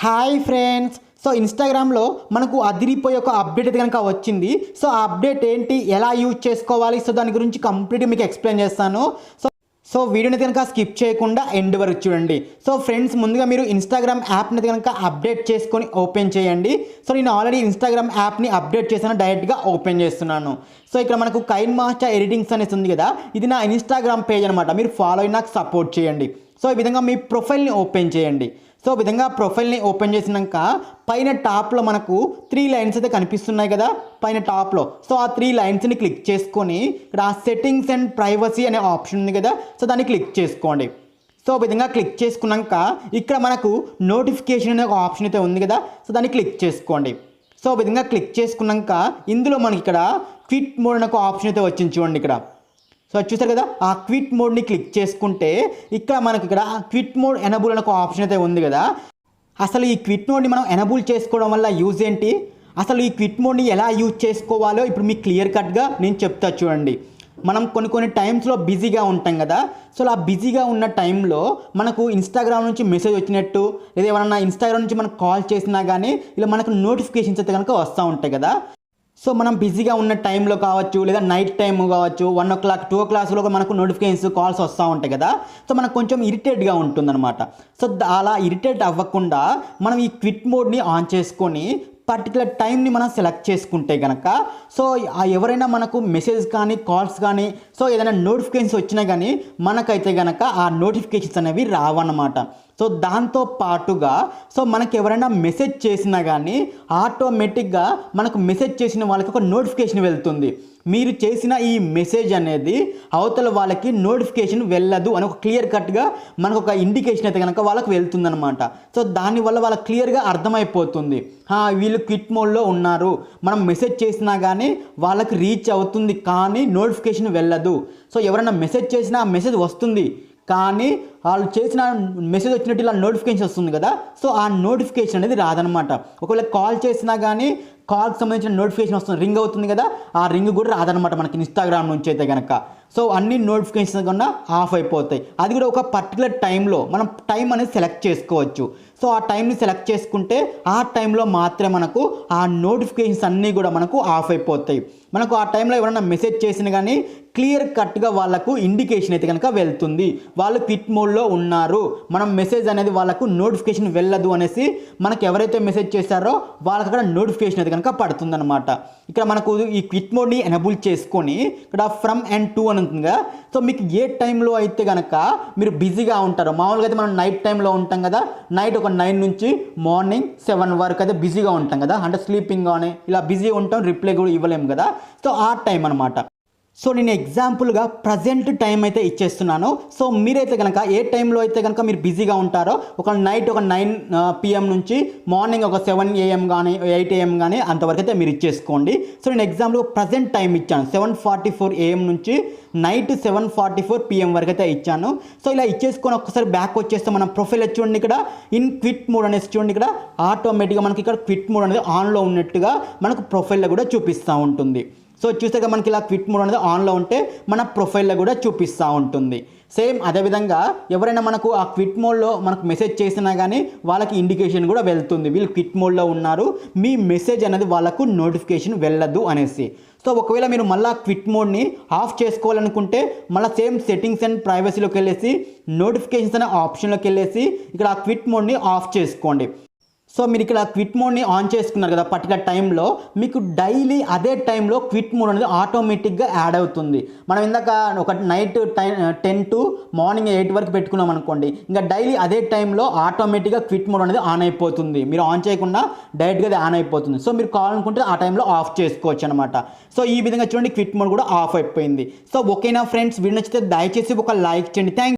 Hi friends. So ఇన్స్టాగ్రామ్లో మనకు అదిరిపోయే ఒక అప్డేట్ అయితే కనుక వచ్చింది. సో ఆ అప్డేట్ ఏంటి, ఎలా యూజ్ చేసుకోవాలి, సో దాని గురించి కంప్లీట్గా మీకు ఎక్స్ప్లెయిన్ చేస్తాను. సో వీడియోని కనుక స్కిప్ చేయకుండా ఎండ్ వరకు చూడండి. సో ఫ్రెండ్స్, ముందుగా మీరు ఇన్స్టాగ్రామ్ యాప్ని కనుక అప్డేట్ చేసుకొని ఓపెన్ చేయండి. సో నేను ఆల్రెడీ ఇన్స్టాగ్రామ్ యాప్ని అప్డేట్ చేశాను, డైరెక్ట్గా ఓపెన్ చేస్తున్నాను. సో ఇక్కడ మనకు కైన్ మాస్టర్ ఎడిటింగ్స్ అనేది ఉంది కదా, ఇది నా ఇన్స్టాగ్రామ్ పేజ్ అనమాట. మీరు ఫాలో అయి నాకు సపోర్ట్ చేయండి. సో ఈ విధంగా మీ ప్రొఫైల్ని ఓపెన్ చేయండి. సో ఈ విధంగా ప్రొఫైల్ని ఓపెన్ చేసినాక పైన టాప్లో మనకు 3 లైన్స్ అయితే కనిపిస్తున్నాయి కదా పైన టాప్లో. సో ఆ 3 లైన్స్ని క్లిక్ చేసుకొని ఇక్కడ సెట్టింగ్స్ అండ్ ప్రైవసీ అనే ఆప్షన్ ఉంది కదా, సో దాన్ని క్లిక్ చేసుకోండి. సో ఈ విధంగా క్లిక్ చేసుకున్నాక ఇక్కడ మనకు నోటిఫికేషన్ అనే ఒక ఆప్షన్ అయితే ఉంది కదా, సో దాన్ని క్లిక్ చేసుకోండి. సో ఈ విధంగా క్లిక్ చేసుకున్నాక ఇందులో మనకి ఇక్కడ క్విట్ మోడ్ అనే ఒక ఆప్షన్ అయితే వచ్చింది చూడండి ఇక్కడ. సో చూసారు కదా, ఆ క్విట్ మోడ్ని క్లిక్ చేసుకుంటే ఇక్కడ మనకి ఇక్కడ క్విట్ మోడ్ ఎనబుల్ అనే ఒక ఆప్షన్ అయితే ఉంది కదా. అసలు ఈ క్విట్ మోడ్ని మనం ఎనబుల్ చేసుకోవడం వల్ల యూజ్ ఏంటి, అసలు ఈ క్విట్ మోడ్ని ఎలా యూజ్ చేసుకోవాలో ఇప్పుడు మీకు క్లియర్ కట్గా నేను చెప్తా చూడండి. మనం కొన్ని టైమ్స్లో బిజీగా ఉంటాం కదా. సో అలా బిజీగా ఉన్న టైంలో మనకు ఇన్స్టాగ్రామ్ నుంచి మెసేజ్ వచ్చినట్టు, లేదా ఏమన్నా ఇన్స్టాగ్రామ్ నుంచి మనకు కాల్ చేసినా కానీ ఇలా మనకు నోటిఫికేషన్స్ అయితే కనుక వస్తూ ఉంటాయి కదా. సో మనం బిజీగా ఉన్న టైంలో కావచ్చు, లేదా నైట్ టైం కావచ్చు, 1 o'clock 2 o'clockలో మనకు నోటిఫికేషన్స్ కాల్స్ వస్తూ ఉంటాయి కదా. సో మనకు కొంచెం ఇరిటేట్గా ఉంటుందన్నమాట. సో అలా ఇరిటేట్ అవ్వకుండా మనం ఈ క్విట్ మోడ్ని ఆన్ చేసుకొని పర్టికులర్ టైంని మనం సెలెక్ట్ చేసుకుంటే కనుక సో ఎవరైనా మనకు మెసేజ్ కానీ కాల్స్ కానీ సో ఏదైనా నోటిఫికేషన్స్ వచ్చినా కానీ మనకైతే కనుక ఆ నోటిఫికేషన్స్ అనేవి రావన్నమాట. సో దాంతో పాటుగా సో మనకు ఎవరైనా మెసేజ్ చేసినా కానీ ఆటోమేటిక్గా మనకు మెసేజ్ చేసిన వాళ్ళకి ఒక నోటిఫికేషన్ వెళ్తుంది. మీరు చేసిన ఈ మెసేజ్ అనేది అవతల వాళ్ళకి నోటిఫికేషన్ వెళ్ళదు అని ఒక క్లియర్ కట్గా మనకు ఒక ఇండికేషన్ అయితే కనుక వాళ్ళకి వెళ్తుందనమాట. సో దానివల్ల వాళ్ళకి క్లియర్గా అర్థమైపోతుంది, వీళ్ళు క్విట్ మోడ్లో ఉన్నారు, మనం మెసేజ్ చేసినా కానీ వాళ్ళకి రీచ్ అవుతుంది కానీ నోటిఫికేషన్ వెళ్ళదు. సో ఎవరైనా మెసేజ్ చేసినా ఆ మెసేజ్ వస్తుంది కానీ వాళ్ళు చేసిన మెసేజ్ వచ్చినట్టు ఇలా నోటిఫికేషన్ వస్తుంది కదా, సో ఆ నోటిఫికేషన్ అనేది రాదనమాట. ఒకవేళ కాల్ చేసినా కానీ కాల్కి సంబంధించిన నోటిఫికేషన్ వస్తుంది, రింగ్ అవుతుంది కదా, ఆ రింగ్ కూడా రాదనమాట మనకి ఇన్స్టాగ్రామ్ నుంచి అయితే కనుక. సో అన్ని నోటిఫికేషన్స్ కన్నా ఆఫ్ అయిపోతాయి. అది కూడా ఒక పర్టికులర్ టైంలో మనం టైం అనేది సెలెక్ట్ చేసుకోవచ్చు. సో ఆ టైంని సెలెక్ట్ చేసుకుంటే ఆ టైంలో మాత్రమే మనకు ఆ నోటిఫికేషన్స్ అన్నీ కూడా మనకు ఆఫ్ అయిపోతాయి. మనకు ఆ టైంలో ఎవరైనా మెసేజ్ చేసినా కానీ క్లియర్ కట్గా వాళ్ళకు ఇండికేషన్ అయితే కనుక వెళ్తుంది, వాళ్ళు క్విట్ మోడ్లో ఉన్నారు, మనం మెసేజ్ అనేది వాళ్ళకు నోటిఫికేషన్ వెళ్ళదు అనేసి మనకు ఎవరైతే మెసేజ్ చేశారో వాళ్ళకి అక్కడ నోటిఫికేషన్ అయితే కనుక పడుతుందన్నమాట. ఇక్కడ మనకు ఈ క్విట్ మోడ్ని ఎనబుల్ చేసుకొని ఇక్కడ ఫ్రమ్ అండ్ టు అని ఉంటుంది కదా. సో మీకు ఏ టైంలో అయితే కనుక మీరు బిజీగా ఉంటారో, మామూలుగా అయితే మనం నైట్ టైంలో ఉంటాం కదా, నైట్ ఒక 9 నుంచి మార్నింగ్ 7 వరకు అయితే బిజీగా ఉంటాం కదా, అంటే స్లీపింగ్ కానీ ఇలా బిజీగా ఉంటాం, రిప్లై కూడా ఇవ్వలేము కదా. సో ఆ టైం అనమాట. సో నేను ఎగ్జాంపుల్గా ప్రజెంట్ టైం అయితే ఇచ్చేస్తున్నాను. సో మీరైతే కనుక ఏ టైంలో అయితే కనుక మీరు బిజీగా ఉంటారో, ఒక నైట్ ఒక 9 PM నుంచి మార్నింగ్ ఒక 7 AM కానీ 8 AM కానీ అంతవరకు అయితే మీరు ఇచ్చేసుకోండి. సో నేను ఎగ్జాంపుల్గా ప్రజెంట్ టైం ఇచ్చాను, 7:44 AM నుంచి నైట్ 7:44 PM వరకు అయితే ఇచ్చాను. సో ఇలా ఇచ్చేసుకొని ఒక్కసారి బ్యాక్ వచ్చేస్తే మనం ప్రొఫైల్ చూడండి, ఇక్కడ ఇన్ క్విట్ మోడ్ అనేసి చూడండి, ఇక్కడ ఆటోమేటిక్గా మనకి ఇక్కడ క్విట్ మోడ్ అనేది ఆన్లో ఉన్నట్టుగా మనకు ప్రొఫైల్లో కూడా చూపిస్తూ ఉంటుంది. సో చూసాక మనకి ఇలా క్విట్ మోడ్ అనేది ఆన్లో ఉంటే మన ప్రొఫైల్లో కూడా చూపిస్తూ ఉంటుంది. సేమ్ అదేవిధంగా ఎవరైనా మనకు ఆ క్విట్ మోడ్లో మనకు మెసేజ్ చేసినా కానీ వాళ్ళకి ఇండికేషన్ కూడా వెళ్తుంది, వీళ్ళు క్విట్ మోడ్లో ఉన్నారు, మీ మెసేజ్ అనేది వాళ్ళకు నోటిఫికేషన్ వెళ్ళదు అనేసి. సో ఒకవేళ మీరు మళ్ళీ క్విట్ మోడ్ని ఆఫ్ చేసుకోవాలనుకుంటే మళ్ళీ సేమ్ సెట్టింగ్స్ అండ్ ప్రైవసీలోకి వెళ్ళేసి నోటిఫికేషన్స్ అనే ఆప్షన్లోకి వెళ్ళేసి ఇక్కడ ఆ క్విట్ మోడ్ని ఆఫ్ చేసుకోండి. సో మీరు ఇక్కడ క్విట్ మోడ్ని ఆన్ చేసుకున్నారు కదా పర్టికులర్ టైంలో, మీకు డైలీ అదే టైంలో క్విట్ మోడ్ అనేది ఆటోమేటిక్గా యాడ్ అవుతుంది. మనం ఇందాక ఒక నైట్ 10 to మార్నింగ్ 8 వరకు పెట్టుకున్నాం అనుకోండి, ఇంకా డైలీ అదే టైంలో ఆటోమేటిక్గా క్విట్ మోడ్ అనేది ఆన్ అయిపోతుంది, మీరు ఆన్ చేయకుండా డైరెక్ట్గా అది ఆన్ అయిపోతుంది. సో మీరు కావాలనుకుంటే ఆ టైంలో ఆఫ్ చేసుకోవచ్చు అనమాట. సో ఈ విధంగా చూడండి క్విట్ మోడ్ కూడా ఆఫ్ అయిపోయింది. సో ఓకేనా ఫ్రెండ్స్, వీడియో నచ్చితే దయచేసి ఒక లైక్ చేయండి. థ్యాంక్